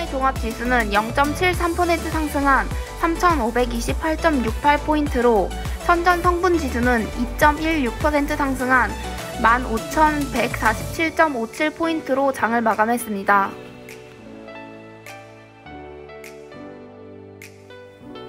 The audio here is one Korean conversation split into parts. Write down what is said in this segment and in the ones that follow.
코스피 종합지수는 0.73% 상승한 3,528.68포인트로 선전 성분지수는 2.16% 상승한 15,147.57포인트로 장을 마감했습니다.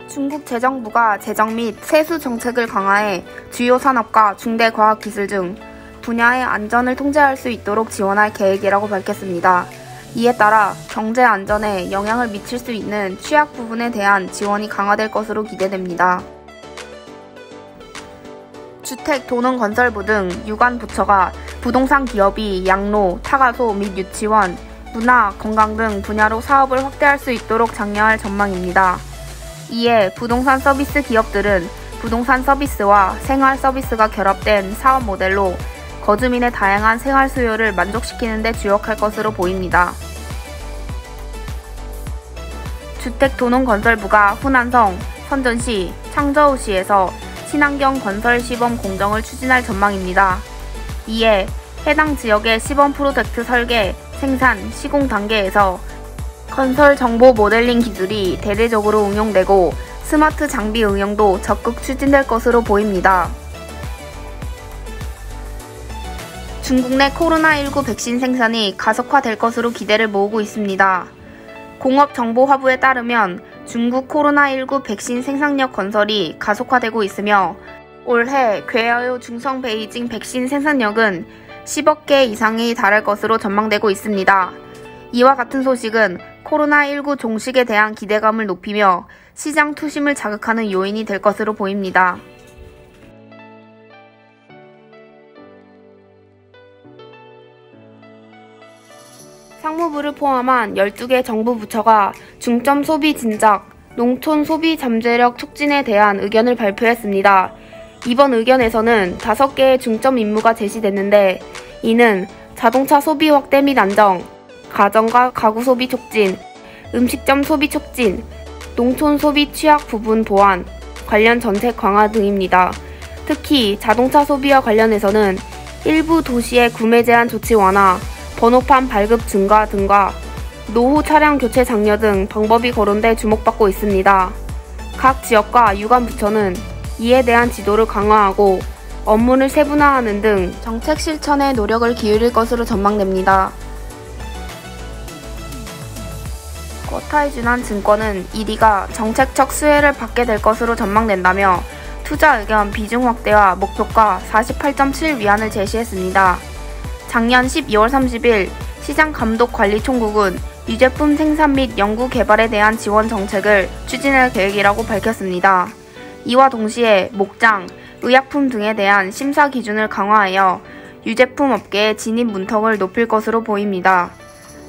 중국 재정부가 재정 및 세수 정책을 강화해 주요 산업과 중대 과학기술 등 분야의 안전을 통제할 수 있도록 지원할 계획이라고 밝혔습니다. 이에 따라 경제 안전에 영향을 미칠 수 있는 취약 부분에 대한 지원이 강화될 것으로 기대됩니다. 주택도는건설부 등 유관 부처가 부동산 기업이 양로, 타가소 및 유치원, 문화, 건강 등 분야로 사업을 확대할 수 있도록 장려할 전망입니다. 이에 부동산 서비스 기업들은 부동산 서비스와 생활 서비스가 결합된 사업 모델로 거주민의 다양한 생활 수요를 만족시키는 데 주력할 것으로 보입니다. 주택도는건설부가 후난성, 선전시, 창저우시에서 친환경 건설 시범 공정을 추진할 전망입니다. 이에 해당 지역의 시범 프로젝트 설계, 생산, 시공 단계에서 건설 정보 모델링 기술이 대대적으로 응용되고 스마트 장비 응용도 적극 추진될 것으로 보입니다. 중국 내 코로나19 백신 생산이 가속화될 것으로 기대를 모으고 있습니다. 공업정보화부에 따르면 중국 코로나19 백신 생산력 건설이 가속화되고 있으며 올해 괴하요 중성 베이징 백신 생산력은 10억 개 이상이 달할 것으로 전망되고 있습니다. 이와 같은 소식은 코로나19 종식에 대한 기대감을 높이며 시장 투심을 자극하는 요인이 될 것으로 보입니다. 상무부를 포함한 12개 정부 부처가 중점 소비 진작, 농촌 소비 잠재력 촉진에 대한 의견을 발표했습니다. 이번 의견에서는 5개의 중점 임무가 제시됐는데 이는 자동차 소비 확대 및 안정, 가정과 가구 소비 촉진, 음식점 소비 촉진, 농촌 소비 취약 부분 보완, 관련 정책 강화 등입니다. 특히 자동차 소비와 관련해서는 일부 도시의 구매 제한 조치 완화, 번호판 발급 증가 등과 노후 차량 교체 장려 등 방법이 거론돼 주목받고 있습니다. 각 지역과 유관 부처는 이에 대한 지도를 강화하고 업무를 세분화하는 등 정책 실천에 노력을 기울일 것으로 전망됩니다. 궈타이준한 증권은 1위가 정책적 수혜를 받게 될 것으로 전망된다며 투자 의견 비중 확대와 목표가 48.7위안을 제시했습니다. 작년 12월 30일 시장감독관리총국은 유제품 생산 및 연구 개발에 대한 지원 정책을 추진할 계획이라고 밝혔습니다. 이와 동시에 목장, 의약품 등에 대한 심사 기준을 강화하여 유제품 업계의 진입 문턱을 높일 것으로 보입니다.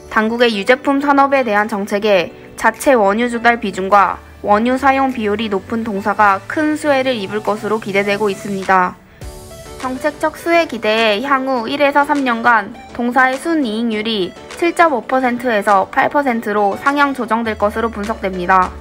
당국의 유제품 산업에 대한 정책에 자체 원유 조달 비중과 원유 사용 비율이 높은 동사가 큰 수혜를 입을 것으로 기대되고 있습니다. 정책적 수혜 기대에 향후 1에서 3년간 동사의 순이익률이 7.5%에서 8%로 상향 조정될 것으로 분석됩니다.